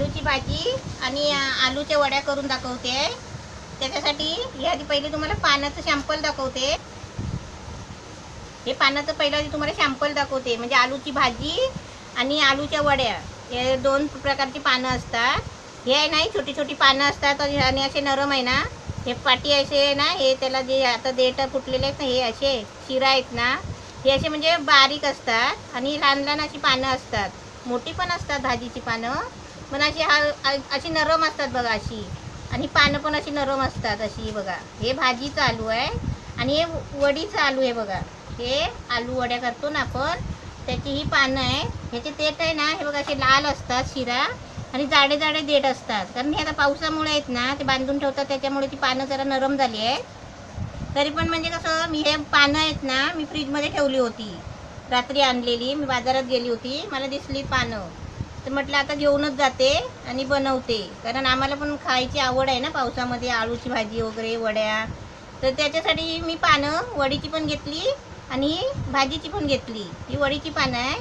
आलूची भाजी आणि आलूच्या वड्या करून दाखवते. त्याच्यासाठी याआधी पहिले तुम्हाला पानाचं सॅम्पल दाखवते. हे पानाचं पहिलं आधी तुम्हाला सॅम्पल दाखवते. म्हणजे आलूची भाजी आणि आलूच्या वड्या हे दोन प्रकारची पानं असतात. हे आहे ना छोटी छोटी पानं असतात आणि असे नरम आहे ना. हे पाटी असे ना, हे त्याला जे आता देठ फुटलेले आहेत ना, हे असे शिरा आहेत ना, हे असे म्हणजे बारीक असतात आणि लहान लहान अशी पानं असतात. मोठी पण असतात भाजीची पानं, पण अशी अशी नरम असतात बघा अशी. आणि पानं पण अशी नरम असतात अशी बघा. हे भाजीचं आलू आहे आणि हे वडीचं आलू आहे बघा. हे आलू वड्या करतो ना आपण, त्याची ही पानं आहे. ह्याचे देठ आहे ना, हे बघा असे लाल असतात शिरा आणि जाडे जाडे देठ असतात. कारण हे आता पावसामुळे आहेत ना, ते बांधून ठेवतात त्याच्यामुळे ती पानं जरा नरम झाली आहे. तरी पण म्हणजे कसं, मी हे पानं आहेत ना, मी फ्रीजमध्ये ठेवली होती. रात्री आणलेली, मी बाजारात गेली होती, मला दिसली पानं, तर म्हटलं आता घेऊनच जाते आणि बनवते. कारण आम्हाला पण खायची आवड आहे ना पावसामध्ये, आळूची भाजी वगैरे वड्या. तर त्याच्यासाठी मी पानं वडीची पण घेतली आणि भाजीची पण घेतली. ही वडीची पानं आहे.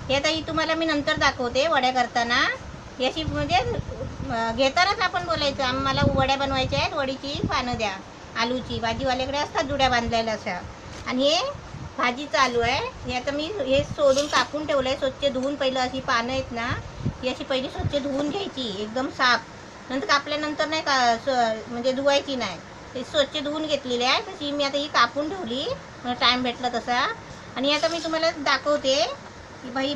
हे आता ही तुम्हाला मी नंतर दाखवते वड्या करताना. याची म्हणजे घेतानाच आपण बोलायचं आम्हाला वड्या बनवायच्या आहेत, वडीची पानं द्या. आलूची भाजीवाल्याकडे असतात जुड्या बांधलेल्या अशा. आणि हे भाजीचं आलू आहे. हे आता मी हे सोलून कापून ठेवलं आहे, स्वच्छ धुवून. पहिलं अशी पानं आहेत ना, ही अशी पहिली स्वच्छ धुवून घ्यायची एकदम साफ. नंतर कापल्यानंतर नाही का म्हणजे धुवायची नाही, ते स्वच्छ धुवून घेतलेली आहे. तशी मी आता ही कापून ठेवली, मला टाईम भेटला तसा. आणि आता मी तुम्हाला दाखवते ही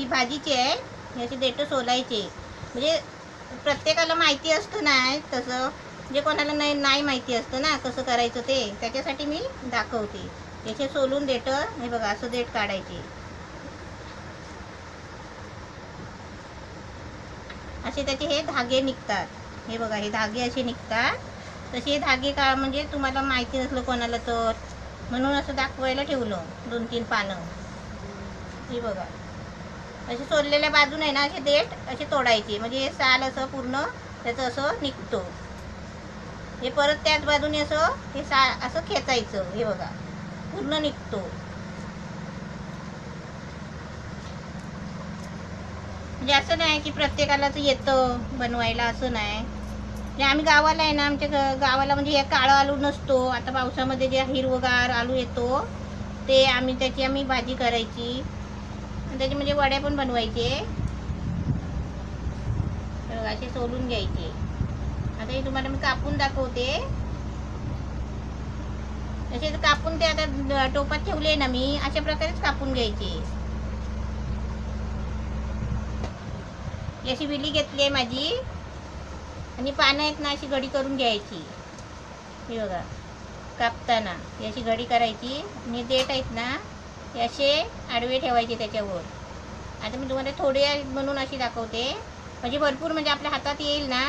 भाजीची आहे. याची देठं सोलायचे. म्हणजे प्रत्येकाला माहिती असतं नाही तसं, म्हणजे कोणाला नाही माहिती असतं ना कसं करायचं ते, त्याच्यासाठी मी दाखवते. याचे सोलून देठं हे बघा असं देठ काढायचे. असे त्याचे हे धागे निघतात. हे बघा हे धागे असे निघतात. तसे हे धागे का म्हणजे तुम्हाला माहिती नसलं कोणाला तर, म्हणून असं दाखवायला ठेवलं 2-3 पानं. हे बघा असे सोललेल्या बाजून आहे ना, असे देठ असे तोडायचे. म्हणजे हे साल असं पूर्ण त्याचं असं निघतो. हे परत त्याच बाजूने असं हे साल असं खेचायचं. हे बघा पूर्ण निघतो. म्हणजे असं नाही की प्रत्येकालाच येतं बनवायला, असं नाही. म्हणजे आम्ही गावाला आहे ना, आमच्या गावाला म्हणजे हे काळा आलू नसतो. आता पावसामध्ये जे हिरवगार आलू येतो ते त्याची आम्ही भाजी करायची. त्याचे म्हणजे वड्या पण बनवायचे. असे सोलून घ्यायचे. आता हे तुम्हाला मी कापून दाखवते. असे कापून ते आता टोपात ठेवले ना मी, अशा प्रकारेच कापून घ्यायचे. अशी विली घेतली आहे माझी आणि पानं आहेत ना अशी घडी करून घ्यायची. हे बघा कापताना अशी घडी करायची. आणि देठ आहेत ना हे असे आडवे ठेवायचे त्याच्यावर. आता मी तुम्हाला थोडे म्हणून अशी दाखवते. म्हणजे भरपूर म्हणजे आपल्या हातात येईल ना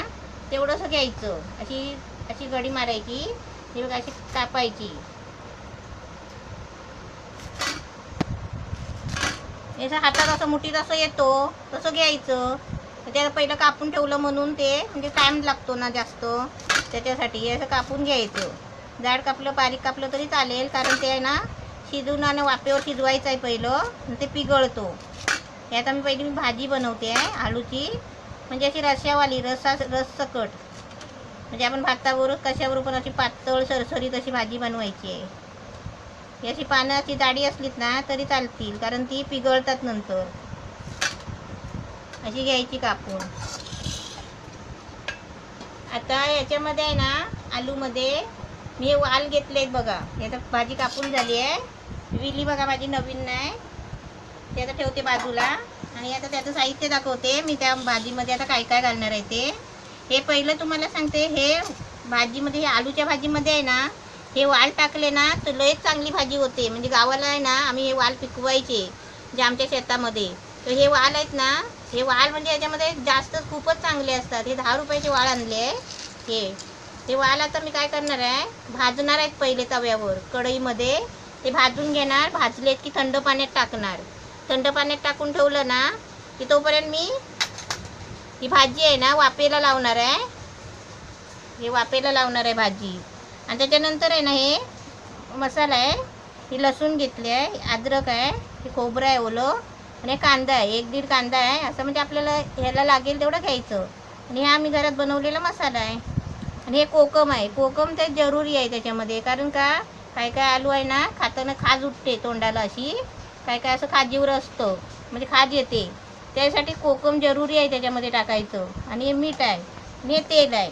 तेवढंसं घ्यायचं. अशी घडी मारायची. हे बघा अशी कापायची. असं हातात असं मुठीत असं येतो तसं घ्यायचं. त्याला पहिलं कापून ठेवलं म्हणून ते म्हणजे टाईम लागतो ना जास्त, त्याच्यासाठी असं कापून घ्यायचं. जाड कापलं बारीक कापलं तरी चालेल, कारण ते आहे ना शिजवून आणि वाफेवर शिजवायचं आहे पहिलं, ते पिघळतो. हे आता मी भाजी बनवते आहे आलूची. म्हणजे अशी रस्यावाली रस सकट. म्हणजे आपण भातावर कशावर पण अशी पातळ सरसरीत अशी भाजी बनवायची आहे. याची पानं अशी जाडी असलीत ना तरी चालतील, कारण ती पिघळतात नंतर. अशी घ्यायची कापून. आता याच्यामध्ये आहे ना आलूमध्ये मी वाल घेतले आहेत बघा. आता भाजी कापून झाली आहे. विली बघा माझी नवीन नाही, ते आता ठेवते बाजूला. आणि आता त्याचं साहित्य दाखवते मी त्या भाजीमध्ये आता काय काय घालणार आहे ते. हे पहिलं तुम्हाला सांगते, हे भाजीमध्ये, हे आलूच्या भाजीमध्ये आहे ना हे वाल टाकले ना तर लयच चांगली भाजी होते. म्हणजे गावाला आहे ना आम्ही हे वाल पिकवायचे जे आमच्या शेतामध्ये. तर हे वाल आहेत ना, हे वाल म्हणजे याच्यामध्ये जास्त खूपच चांगले असतात. हे 10 रुपयाचे वाल आणले आहे. हे वाल आता मी काय करणार आहे, भाजणार आहेत पहिले तव्यावर कढईमध्ये. ते भाजून घेणार. भाजलेत की थंड पाण्यात टाकणार. थंड पाण्यात टाकून ठेवलं ना की तोपर्यंत मी ही भाजी आहे ना वाफेला लावणार आहे. हे वाफेला लावणार आहे भाजी. आणि त्याच्यानंतर आहे ना हे मसाला आहे. ही लसूण घेतली आहे, अद्रक आहे, हे खोबरं आहे ओलं, आणि कांदा आहे, 1-1.5 कांदा आहे. असं म्हणजे आपल्याला ह्याला लागेल तेवढं घ्यायचं. आणि हा आम्ही घरात बनवलेला मसाला आहे. आणि हे कोकम आहे. कोकम ते जरुरी आहे त्याच्यामध्ये, कारण का काय काय आलू आहे ना खाताना खाज उठते तोंडाला अशी, काय काय असं खाजीवर असतं म्हणजे खाज येते, त्यासाठी कोकम जरुरी आहे त्याच्यामध्ये टाकायचं. आणि हे मीठ आहे आणि हे तेल आहे.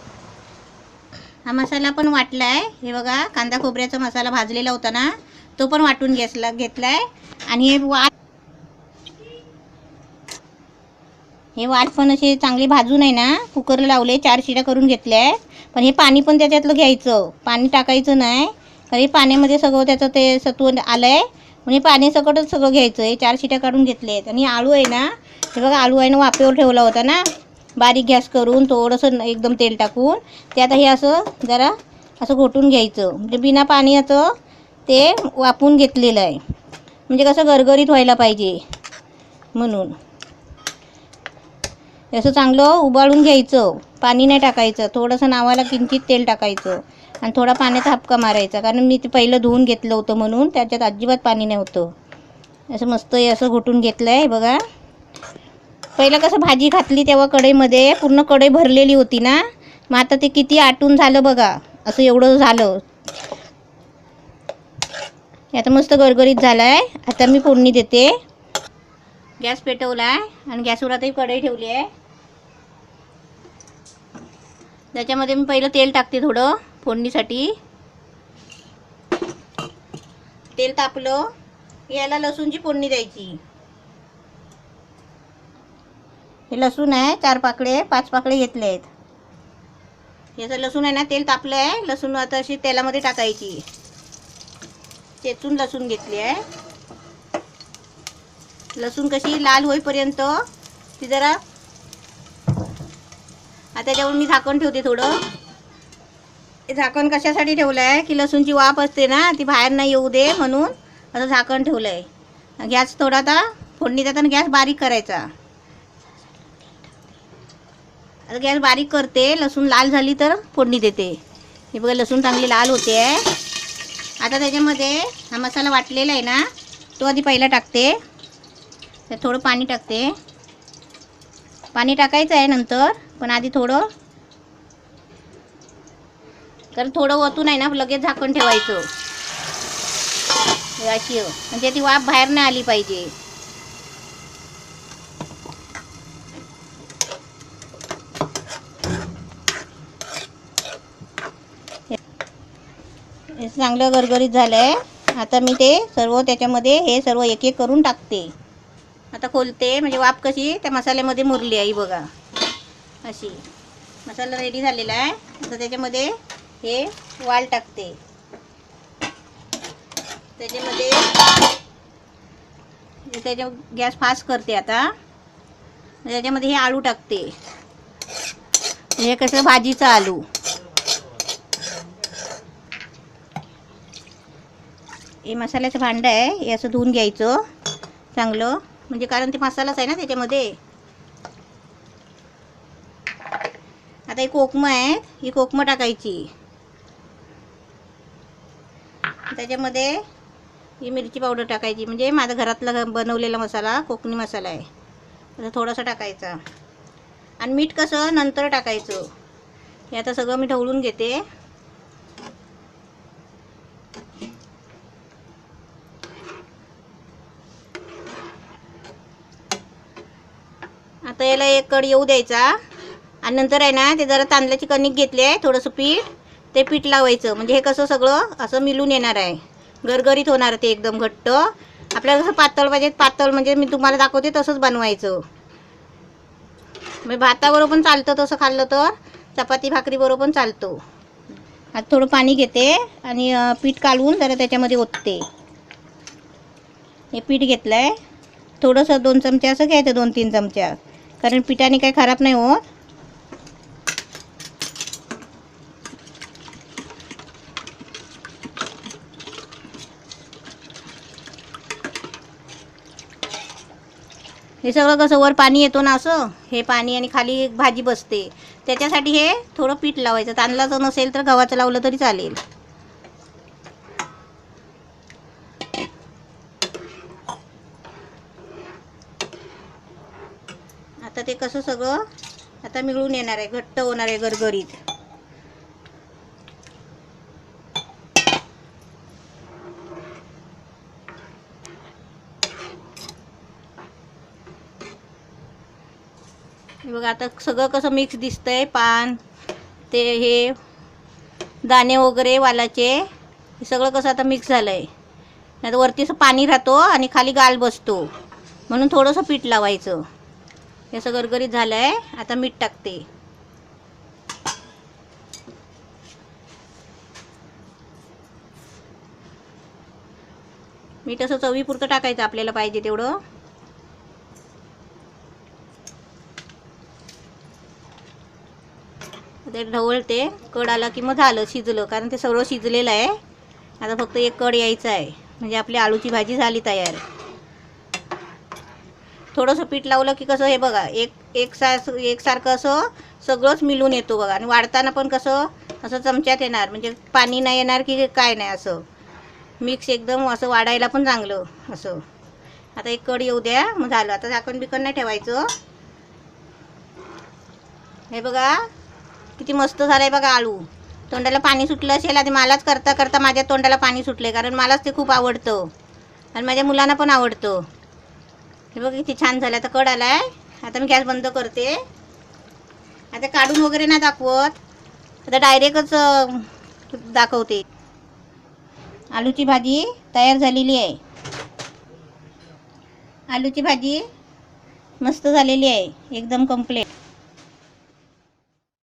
हा मसाला पण वाटला आहे. हे बघा कांदा खोबऱ्याचा मसाला भाजलेला होता ना, तो पण वाटून घेतला आहे. आणि हे वाट पण असे चांगले भाजून आहे ना कुकरला लावले, 4 शिट्या करून घेतल्या आहे. पण हे पाणी पण त्याच्यातलं घ्यायचं, पाणी टाकायचं नाही, कारण हे पाण्यामध्ये सगळं त्याचं ते सत्व आलं आहे. म्हणजे पाणी सकटच सगळं घ्यायचं. हे 4 शिट्या काढून घेतले आहेत. आणि आळू आहे ना, हे बघा आळू आहे ना वाफेवर ठेवला होता ना, बारीक गॅस करून थोडंसं एकदम तेल टाकून, ते आता हे असं जरा असं घोटून घ्यायचं. म्हणजे बिना पाण्याचं ते वाफून घेतलेलं आहे, म्हणजे कसं गरगरीत व्हायला पाहिजे म्हणून. असं चांगलं उबाळून घ्यायचं, पाणी नाही टाकायचं, थोडंसं नावाला किंचित तेल टाकायचं आणि थोडा पाण्याचा हापका मारायचा, कारण मी ते पहिलं धुवून घेतलं होतं म्हणून त्याच्यात अजिबात पाणी नव्हतं. असं मस्त हे असं घोटून घेतलं आहे बघा. पहिलं कसं भाजी घातली तेव्हा कढईमध्ये पूर्ण कढई भरलेली होती ना, मग आता ते किती आटून झालं बघा, असं एवढं झालं. आता मस्त गरगरीत झालं आहे. आता मी फोडणी देते. गॅस पेटवला आहे आणि गॅसवर आता ही कढई ठेवली आहे. त्याच्यामध्ये मी पहिलं तेल टाकते थोडं फोडणीसाठी. तेल तापलं, याला लसूणची फोडणी द्यायची. हे लसूण आहे 4 पाकळे 5 पाकळे घेतले आहेत. याचं लसूण आहे ना, तेल तापलं आहे, लसूण आता अशी तेलामध्ये टाकायची. चेचून लसूण घेतली आहे. लसूण कशी लाल होईपर्यंत ती जरा, आता त्याच्यावर मी झाकण ठेवते थोडं. हे झाकण कशासाठी ठेवलं आहे की लसूणची वाफ असते ना ती बाहेर नाही येऊ दे म्हणून असं झाकण ठेवलं आहे. गॅस थोडा आता फोडणी देताना गॅस बारीक करायचा. आता गॅस बारीक करते, लसूण लाल झाली तर फोडणी देते. हे बघा लसूण चांगली लाल होते आहे. आता त्याच्यामध्ये हा मसाला वाटलेला आहे ना, तो आधी पहिला टाकते. तर थोडं पाणी टाकते. पाणी टाकायचं आहे नंतर, पण आधी थोडं, तर थोडं ओतून आहे ना लगेच झाकण ठेवायचं अशी, म्हणजे ती वाफ बाहेर नाही आली पाहिजे. हे चांगलं गरगरीत झालं आहे. आता मी ते सर्व त्याच्यामध्ये हे सर्व एक एक करून टाकते. आता खोलते, म्हणजे वाफ कशी त्या मसाल्यामध्ये मुरली आहे बघा अशी. मसाला रेडी झालेला आहे. आता त्याच्यामध्ये हे वाल टाकते. त्याच्यामध्ये त्याच्या गॅस फास्ट करते आता. त्याच्यामध्ये हे आलू टाकते. हे कसं भाजीचं आलू. हे मसाल्याचं भांडं आहे, हे असं धुवून घ्यायचं चांगलं, म्हणजे कारण ते मसालाच आहे ना त्याच्यामध्ये. आता ही कोकमं आहे, ही कोकमं टाकायची. त्याच्यामध्ये ही मिरची पावडर टाकायची, म्हणजे माझा घरातला बनवलेला मसाला कोकणी मसाला आहे. आता थोडासा टाकायचा. आणि मीठ कसं नंतर टाकायचं. हे आता सगळं मी ढवळून घेते. आता याला एक कड येऊ द्यायचा. आणि नंतर आहे ना ते जरा तांदळाची कणिक घेतली आहे, थोडंसं पीठ, ते पीठ लावायचं. म्हणजे हे कसं सगळं असं मिळून येणार आहे, गरगरीत होणार ते एकदम घट्ट. आपल्याला कसं पातळ पाहिजे, पातळ म्हणजे मी तुम्हाला दाखवते तसंच बनवायचं. म्हणजे भाताबरोबर पण चालतं तसं खाल्लं तर, चपाती भाकरीबरोबर पण चालतो. आता थोडं पाणी घेते आणि पीठ काढून जरा त्याच्यामध्ये ओतते. हे पीठ घेतलं आहे, थोडंसं 2 चमचे असं घ्यायचं, 2-3 चमच्या, कारण पिठाने काही खराब नाही होत. हे सगळं कसं वर पाणी येतो ना असं, हे पाणी आणि खाली भाजी बसते, त्याच्यासाठी हे थोडं पीठ लावायचं. तांदळाचं नसेल तर गव्हाचं लावलं तरी चालेल. आता ते कसं सगळं आता मिळून येणार आहे, घट्ट होणार आहे गरगरीत. हे बघा आता सगळं कसं मिक्स दिसतंय. पान ते हे दाणे वगैरे वालाचे हे सगळं कसं आता मिक्स झालं आहे. नाही तर वरती असं पाणी राहतो आणि खाली गाल बसतो, म्हणून थोडंसं पीठ लावायचं. हे असं गरगरीत झालं आहे. आता मीठ टाकते. मीठ असं चवीपुरतं टाकायचं, आपल्याला पाहिजे तेवढं. ते ढवळते, कड आला की मग झालं, शिजलं. कारण ते सगळं शिजलेलं आहे. आता फक्त एक कड यायचं आहे, म्हणजे आपली आळूची भाजी झाली तयार. थोडंसं पीठ लावलं की कसं हे बघा एकसारखं असं सगळंच मिळून येतो बघा. आणि वाढताना पण कसं असं चमच्यात येणार, म्हणजे पाणी नाही येणार की काय नाही, असं मिक्स एकदम असं वाढायला पण चांगलं असं. आता एक कड येऊ द्या, मग झालं. आता झाकण बिकण नाही ठेवायचं. हे बघा किती मस्त झालं आहे बघा आळू. तोंडाला पाणी सुटलं असेल, आधी मलाच करता करता माझ्या तोंडाला पाणी सुटले, कारण मलाच ते खूप आवडतं आणि माझ्या मुलांना पण आवडतं. हे बघा किती छान झालं. आता कड आला आहे. आता मी गॅस बंद करते. आता काढून वगैरे नाही दाखवत, आता डायरेक्टच दाखवते. आलूची भाजी तयार झालेली आहे. आलूची भाजी मस्त झालेली आहे, एकदम कंप्लीट.